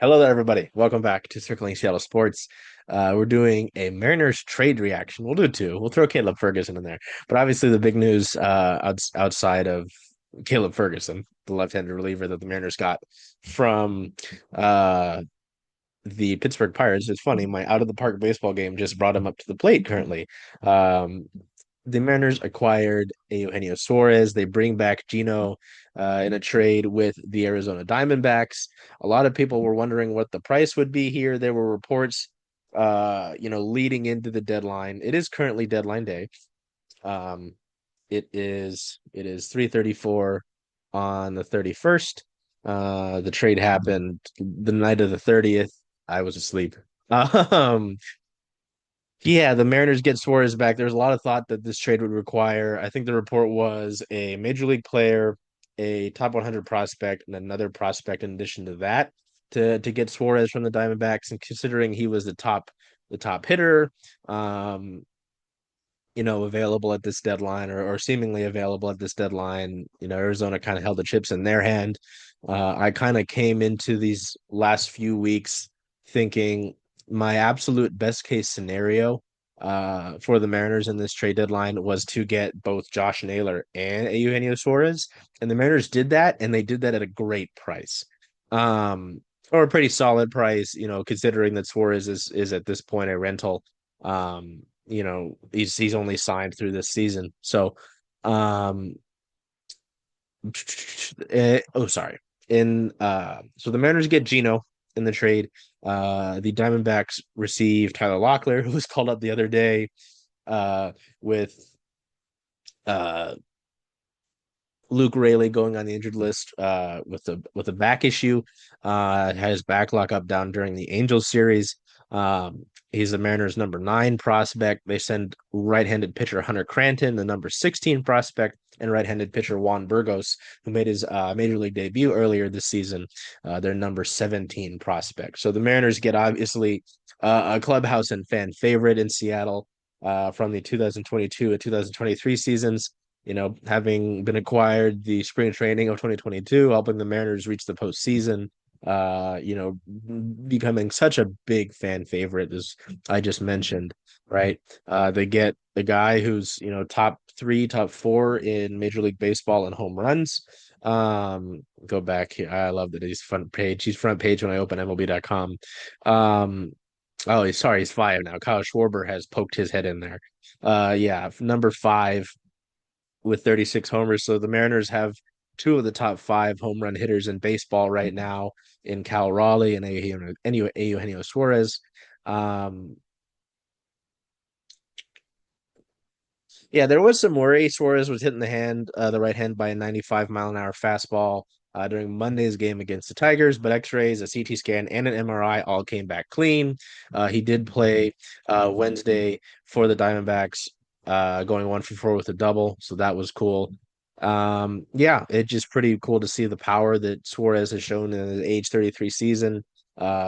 Hello there, everybody. Welcome back to Circling Seattle Sports. We're doing a Mariners trade reaction. We'll do two. We'll throw Caleb Ferguson in there. But obviously, the big news outside of Caleb Ferguson, the left-handed reliever that the Mariners got from uh, the Pittsburgh Pirates. It's funny, my out of the park baseball game just brought him up to the plate currently. Um, the Mariners acquired Eugenio Suárez. They bring back Gino in a trade with the Arizona Diamondbacks. A lot of people were wondering what the price would be here. There were reports, leading into the deadline. It is currently deadline day. Um, it is 3:34 on the 31st. The trade happened the night of the 30th. I was asleep. Um, yeah, the Mariners get Suarez back. There's a lot of thought that this trade would require. I think the report was a major league player, a top 100 prospect, and another prospect in addition to that to get Suarez from the Diamondbacks. And considering he was the top hitter, um, available at this deadline or seemingly available at this deadline, Arizona kind of held the chips in their hand. I kind of came into these last few weeks thinking my absolute best case scenario for the Mariners in this trade deadline was to get both Josh Naylor and Eugenio Suarez. And the Mariners did that, and they did that at a great price. Um, or a pretty solid price, considering that Suarez is at this point a rental. He's only signed through this season. So, um, sorry. So the Mariners get Gino in the trade. The Diamondbacks receive Tyler Locklear, who was called up the other day, with uh Luke Rayleigh going on the injured list with a back issue. Had his back lock up down during the Angels series. He's the Mariners' number 9 prospect. They send right-handed pitcher Hunter Cranton, the number 16 prospect, and right-handed pitcher Juan Burgos, who made his major league debut earlier this season, their number 17 prospect. So the Mariners get obviously a clubhouse and fan favorite in Seattle from the 2022 and 2023 seasons, having been acquired the spring training of 2022, helping the Mariners reach the postseason, uh, you know, becoming such a big fan favorite, as I just mentioned, right? They get the guy who's, top 3, top 4 in Major League Baseball in home runs. Go back here. I love that he's front page. He's front page when I open MLB.com. Oh, he's 5 now. Kyle Schwarber has poked his head in there. Yeah, number 5 with 36 homers. So the Mariners have two of the top 5 home run hitters in baseball right now in Cal Raleigh and Eugenio Suarez. Um, yeah, there was some worry. Suarez was hitting the right hand by a 95-mile-an-hour fastball during Monday's game against the Tigers, but X-rays, a CT scan, and an MRI all came back clean. He did play Wednesday for the Diamondbacks, going 1 for 4 with a double, so that was cool. Yeah, it's just pretty cool to see the power that Suarez has shown in his age 33 season.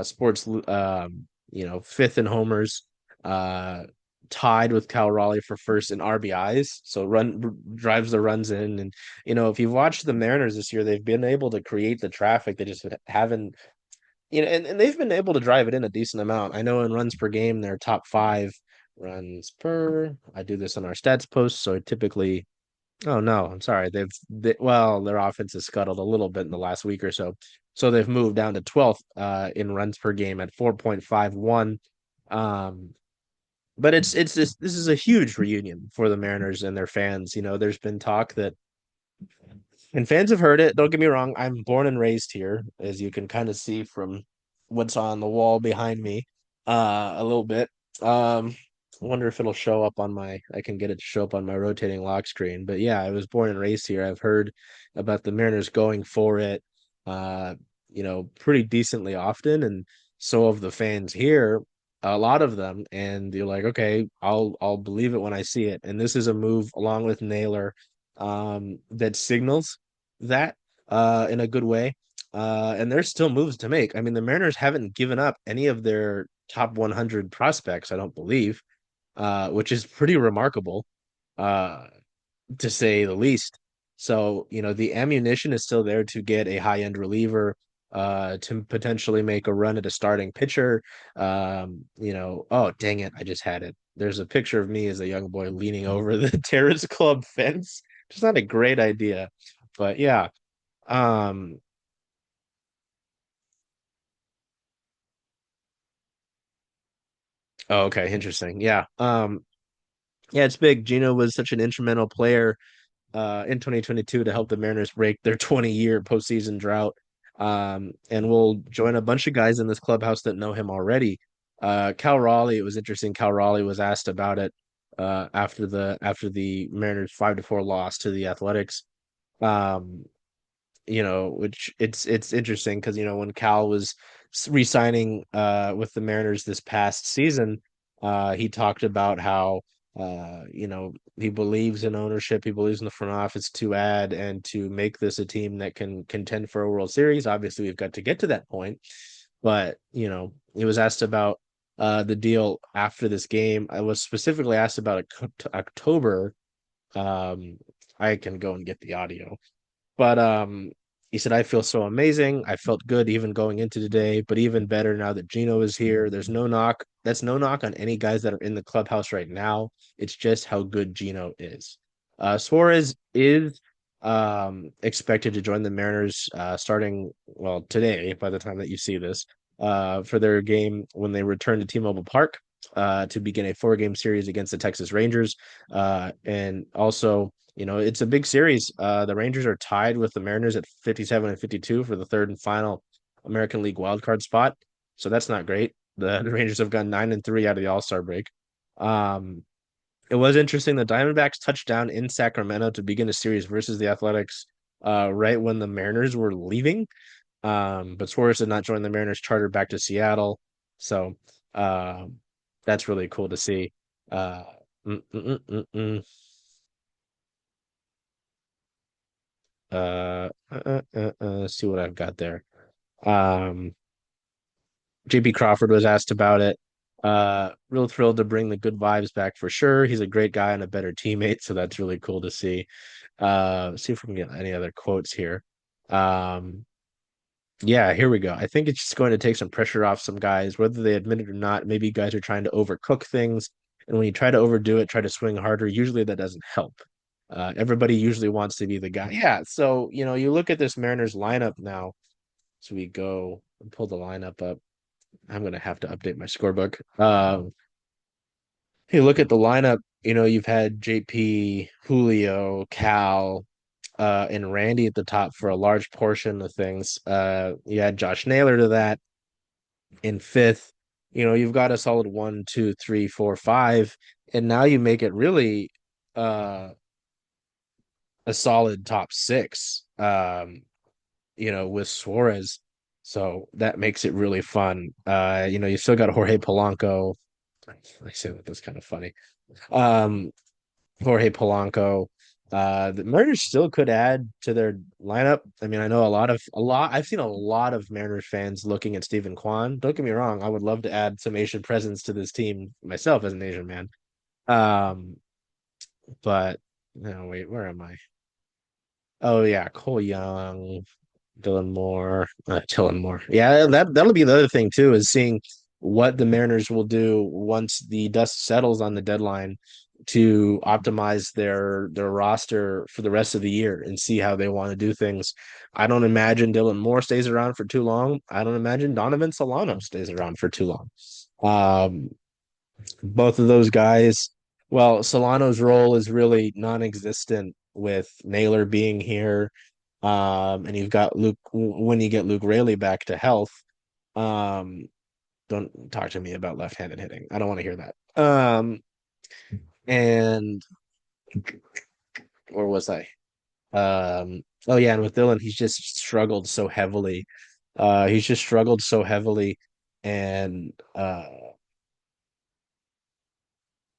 Sports, 5th in homers. Uh, Tied with Cal Raleigh for first in RBIs. So drives the runs in. And, if you've watched the Mariners this year, they've been able to create the traffic. They just haven't, and they've been able to drive it in a decent amount. I know in runs per game, they're top 5 runs per. I do this on our stats post. So typically, oh no, I'm sorry. Their offense has scuttled a little bit in the last week or so. So they've moved down to 12th in runs per game at 4.51. Um, but it's this is a huge reunion for the Mariners and their fans. There's been talk that, and fans have heard it. Don't get me wrong. I'm born and raised here, as you can kind of see from what's on the wall behind me, a little bit. I wonder if it'll show up on my. I can get it to show up on my rotating lock screen. But yeah, I was born and raised here. I've heard about the Mariners going for it, pretty decently often, and so have the fans here, a lot of them. And you're like, okay, I'll believe it when I see it. And this is a move along with Naylor, that signals that in a good way. And there's still moves to make. I mean, the Mariners haven't given up any of their top 100 prospects, I don't believe, which is pretty remarkable, uh, to say the least. So, the ammunition is still there to get a high end reliever. to potentially make a run at a starting pitcher. Oh dang it, I just had it. There's a picture of me as a young boy leaning over the Terrace Club fence. Just not a great idea, but yeah. Um, oh, okay, interesting. Yeah. Yeah, it's big. Gino was such an instrumental player in 2022 to help the Mariners break their 20-year postseason drought. And we'll join a bunch of guys in this clubhouse that know him already. Cal Raleigh, it was interesting. Cal Raleigh was asked about it after the Mariners 5-4 loss to the Athletics. Um, which it's interesting because when Cal was re-signing with the Mariners this past season, he talked about how he believes in ownership, he believes in the front office to add and to make this a team that can contend for a World Series. Obviously, we've got to get to that point, but he was asked about the deal after this game. I was specifically asked about October. Um, I can go and get the audio. But he said, I feel so amazing. I felt good even going into today, but even better now that Gino is here. There's no knock. That's no knock on any guys that are in the clubhouse right now. It's just how good Gino is. Suarez is expected to join the Mariners starting, well, today, by the time that you see this, for their game when they return to T-Mobile Park to begin a 4-game series against the Texas Rangers. And also, it's a big series. The Rangers are tied with the Mariners at 57 and 52 for the third and final American League wildcard spot. So that's not great. The Rangers have gone 9-3 out of the All-Star break. Um, it was interesting. The Diamondbacks touched down in Sacramento to begin a series versus the Athletics right when the Mariners were leaving. But Suarez did not join the Mariners charter back to Seattle. So uh, that's really cool to see. Uh, mm, mm, mm, mm, mm. See what I've got there. Um, JP Crawford was asked about it. Real thrilled to bring the good vibes back for sure. He's a great guy and a better teammate, so that's really cool to see. See if we can get any other quotes here. Um, yeah, here we go. I think it's just going to take some pressure off some guys, whether they admit it or not. Maybe guys are trying to overcook things, and when you try to overdo it, try to swing harder, usually that doesn't help. Everybody usually wants to be the guy. Yeah, so you look at this Mariners lineup now. So we go and pull the lineup up. I'm gonna have to update my scorebook. Hey, look at the lineup. You've had JP, Julio, Cal, and Randy at the top for a large portion of things. You had Josh Naylor to that in fifth. You've got a solid 1, 2, 3, 4, 5, and now you make it really uh, a solid top six. With Suarez. So that makes it really fun. You still got Jorge Polanco. I say that that's kind of funny. Um, Jorge Polanco. The Mariners still could add to their lineup. I mean, I know I've seen a lot of Mariners fans looking at Stephen Kwan. Don't get me wrong, I would love to add some Asian presence to this team myself as an Asian man. Um, but no, wait, where am I? Oh yeah, Cole Young, Dylan Moore. Yeah, that'll be the other thing too, is seeing what the Mariners will do once the dust settles on the deadline to optimize their roster for the rest of the year and see how they want to do things. I don't imagine Dylan Moore stays around for too long. I don't imagine Donovan Solano stays around for too long. Um, both of those guys, well, Solano's role is really non-existent with Naylor being here. And you've got Luke when you get Luke Rayleigh back to health. Um, don't talk to me about left-handed hitting. I don't want to hear that. And where was I? Oh yeah, and with Dylan, he's just struggled so heavily. He's just struggled so heavily, and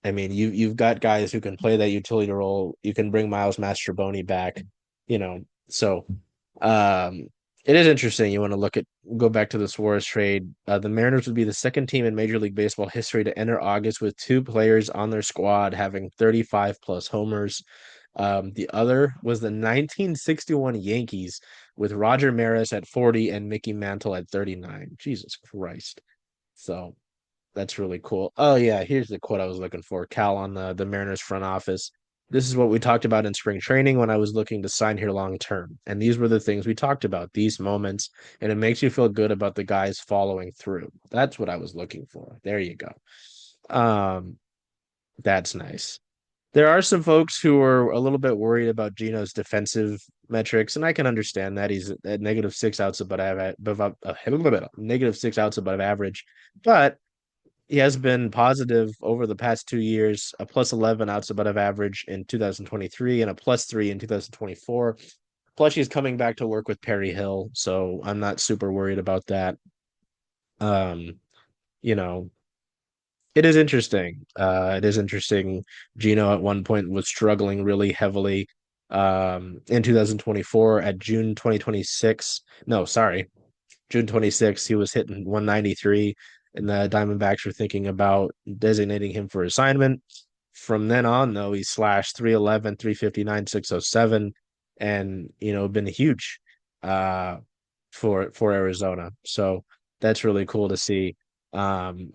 I mean, you've got guys who can play that utility role. You can bring Miles Mastrobuoni back, so um, it is interesting. You want to go back to the Suarez trade. The Mariners would be the second team in Major League Baseball history to enter August with two players on their squad having 35 plus homers. The other was the 1961 Yankees with Roger Maris at 40 and Mickey Mantle at 39. Jesus Christ. So that's really cool. Oh yeah, here's the quote I was looking for. Cal on the Mariners front office. This is what we talked about in spring training when I was looking to sign here long term. And these were the things we talked about, these moments, and it makes you feel good about the guys following through. That's what I was looking for. There you go. Um, that's nice. There are some folks who are a little bit worried about Gino's defensive metrics, and I can understand that he's at negative 6 outs above negative 6 outs above average, but he has been positive over the past 2 years, a plus 11 outs above average in 2023 and a plus 3 in 2024. Plus, he's coming back to work with Perry Hill, so I'm not super worried about that. Um, you know, it is interesting. It is interesting. Gino at one point was struggling really heavily in 2024 at June 2026. No, sorry, June 26th, he was hitting 193, and the Diamondbacks were thinking about designating him for assignment. From then on, though, he slashed 311, 359, 607, and been huge uh for Arizona. So that's really cool to see. Um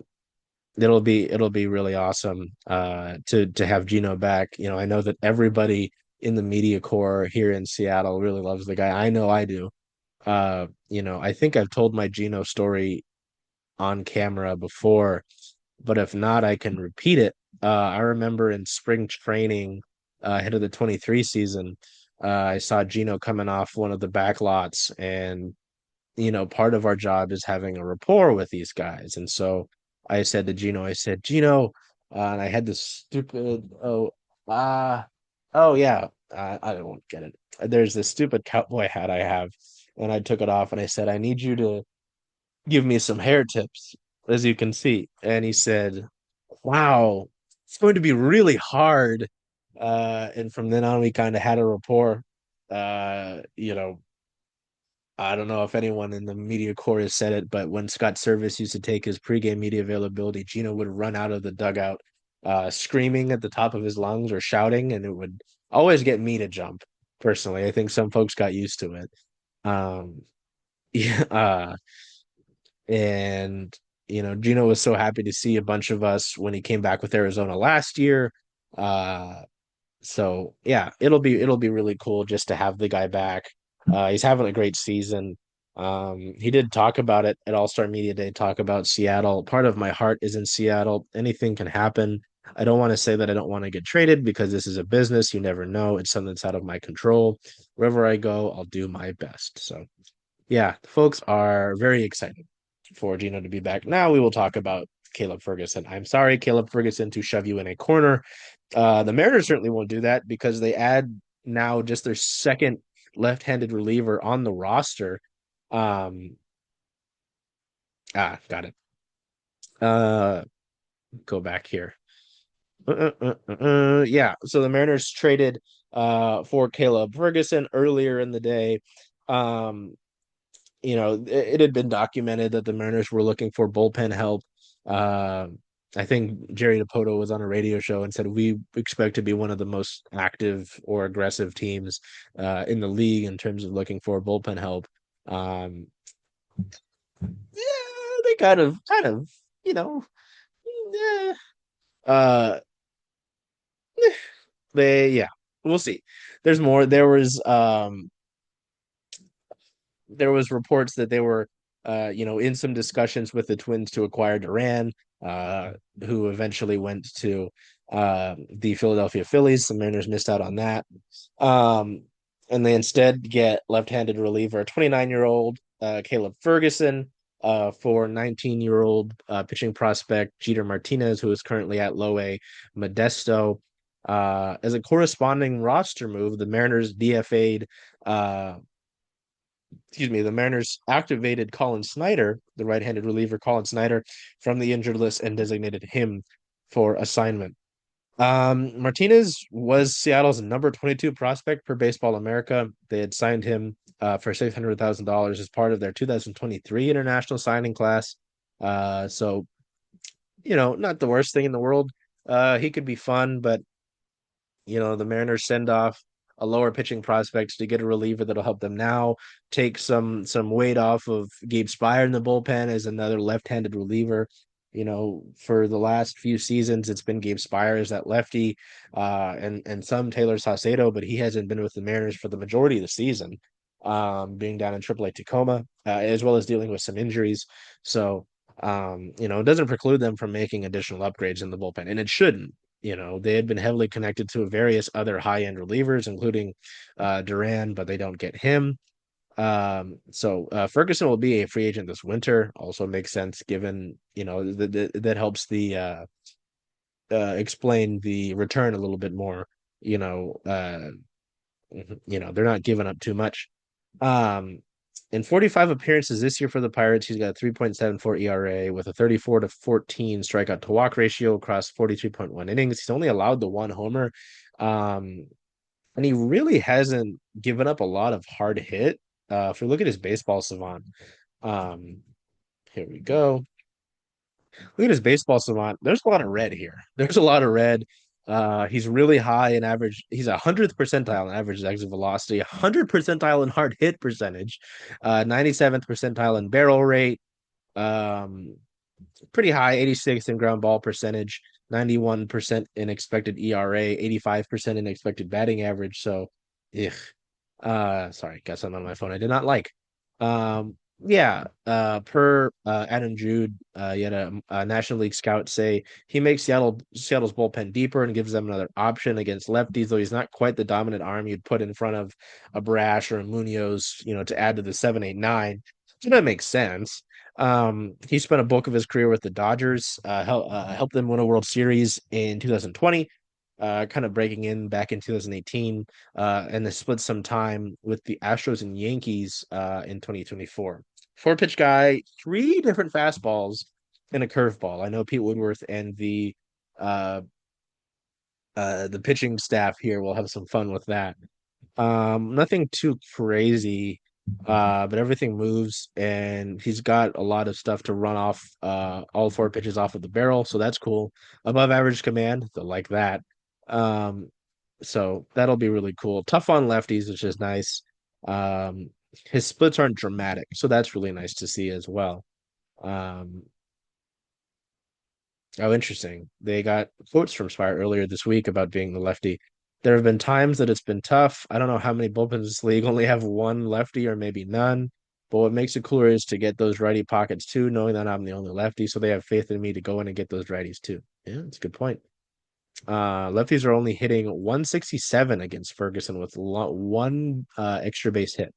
it'll be really awesome to have Gino back. I know that everybody in the media corps here in Seattle really loves the guy. I know I do. I think I've told my Geno story on camera before, but if not, I can repeat it. I remember in spring training, ahead of the 23 season, I saw Geno coming off one of the back lots, and part of our job is having a rapport with these guys. And so I said to Gino, I said, Gino, and I had this stupid, uh, oh yeah, I don't get it. There's this stupid cowboy hat I have, and I took it off and I said, I need you to give me some hair tips, as you can see. And he said, wow, it's going to be really hard. And from then on, we kind of had a rapport. Uh, you know, I don't know if anyone in the media corps has said it, but when Scott Service used to take his pregame media availability, Gino would run out of the dugout, screaming at the top of his lungs or shouting, and it would always get me to jump. Personally, I think some folks got used to it. Um, yeah, and Gino was so happy to see a bunch of us when he came back with Arizona last year. Uh, so yeah, it'll be really cool just to have the guy back. He's having a great season. He did talk about it at All-Star Media Day, talk about Seattle. Part of my heart is in Seattle. Anything can happen. I don't want to say that I don't want to get traded because this is a business. You never know. It's something that's out of my control. Wherever I go, I'll do my best. So yeah, folks are very excited for Gino to be back. Now we will talk about Caleb Ferguson. I'm sorry, Caleb Ferguson, to shove you in a corner. The Mariners certainly won't do that because they add now just their second left-handed reliever on the roster. Um, got it. Uh, go back here. Yeah, so the Mariners traded for Caleb Ferguson earlier in the day. Um, it had been documented that the Mariners were looking for bullpen help. Uh, I think Jerry Dipoto was on a radio show and said we expect to be one of the most active or aggressive teams in the league in terms of looking for bullpen help. Um, yeah, they kind of, you know, yeah, uh, yeah, we'll see. There's more. There was reports that they were in some discussions with the Twins to acquire Duran, uh, who eventually went to the Philadelphia Phillies. The Mariners missed out on that. Um, and they instead get left-handed reliever, 29-year-old Caleb Ferguson, for 19-year-old pitching prospect Jeter Martinez, who is currently at Low A Modesto. As a corresponding roster move, the Mariners DFA'd the Mariners activated Colin Snyder, the right-handed reliever Colin Snyder, from the injured list and designated him for assignment. Martinez was Seattle's number 22 prospect per Baseball America. They had signed him for $600,000 as part of their 2023 international signing class. So not the worst thing in the world. He could be fun, but The Mariners send off a lower pitching prospect to get a reliever that'll help them now, take some weight off of Gabe Spire in the bullpen as another left-handed reliever. For the last few seasons, it's been Gabe Spire as that lefty, and some Taylor Saucedo, but he hasn't been with the Mariners for the majority of the season, being down in AAA Tacoma, as well as dealing with some injuries. So, it doesn't preclude them from making additional upgrades in the bullpen, and it shouldn't. They had been heavily connected to various other high-end relievers, including Duran, but they don't get him. So Ferguson will be a free agent this winter. Also makes sense given, that helps the explain the return a little bit more. They're not giving up too much. Um, in 45 appearances this year for the Pirates, he's got a 3.74 ERA with a 34-14 strikeout to walk ratio across 43.1 innings. He's only allowed the one homer. And he really hasn't given up a lot of hard hit. If we look at his baseball savant, um, here we go. Look at his baseball savant. There's a lot of red here. There's a lot of red. He's really high in average. He's 100th percentile in average exit velocity, 100th percentile in hard hit percentage, 97th percentile in barrel rate. Um, Pretty high, 86th in ground ball percentage, 91% in expected ERA, 85% in expected batting average. So, ugh. Sorry, got something on my phone I did not like. Yeah, per Adam Jude, you had a National League scout say he makes Seattle's bullpen deeper and gives them another option against lefties, though he's not quite the dominant arm you'd put in front of a Brash or a Munoz, to add to the 7-8-9. So that makes sense. He spent a bulk of his career with the Dodgers, helped them win a World Series in 2020, kind of breaking in back in 2018, and they split some time with the Astros and Yankees in 2024. Four-pitch guy, three different fastballs and a curveball. I know Pete Woodworth and the pitching staff here will have some fun with that. Nothing too crazy, but everything moves, and he's got a lot of stuff to run off all four pitches off of the barrel, so that's cool. Above average command, they'll like that. Um, so that'll be really cool. Tough on lefties, which is nice. Um, his splits aren't dramatic, so that's really nice to see as well. Um, Oh, interesting. They got quotes from Spire earlier this week about being the lefty. There have been times that it's been tough. I don't know how many bullpens in this league only have one lefty or maybe none. But what makes it cooler is to get those righty pockets too, knowing that I'm the only lefty. So they have faith in me to go in and get those righties too. Yeah, that's a good point. Lefties are only hitting 167 against Ferguson with one extra base hit.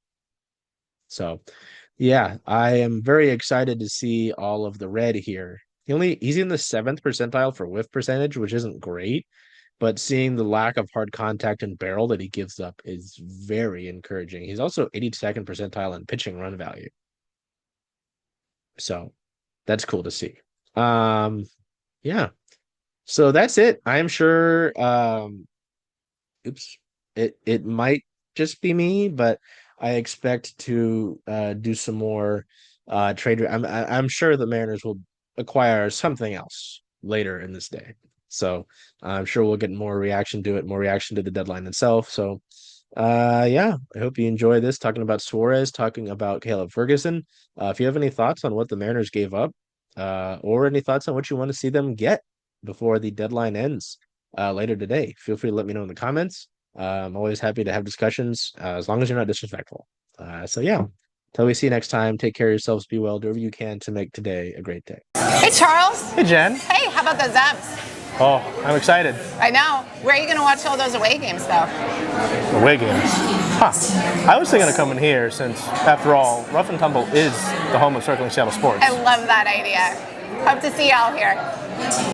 So, yeah, I am very excited to see all of the red here. He's in the 7th percentile for whiff percentage, which isn't great, but seeing the lack of hard contact and barrel that he gives up is very encouraging. He's also 82nd percentile in pitching run value. So that's cool to see. Yeah. So that's it. I'm sure oops, it might just be me, but I expect to do some more trade. I'm sure the Mariners will acquire something else later in this day. So I'm sure we'll get more reaction to it, more reaction to the deadline itself. So yeah, I hope you enjoy this talking about Suarez, talking about Caleb Ferguson. If you have any thoughts on what the Mariners gave up, or any thoughts on what you want to see them get before the deadline ends later today, feel free to let me know in the comments. I'm always happy to have discussions as long as you're not disrespectful. So yeah, till we see you next time, take care of yourselves, be well, do whatever you can to make today a great day. Hey, Charles. Hey, Jen. Hey, how about those M's? Oh, I'm excited. I know. Where are you going to watch all those away games, though? Away games? Huh. I was thinking of coming here since, after all, Rough and Tumble is the home of circling Seattle sports. I love that idea. Hope to see y'all here.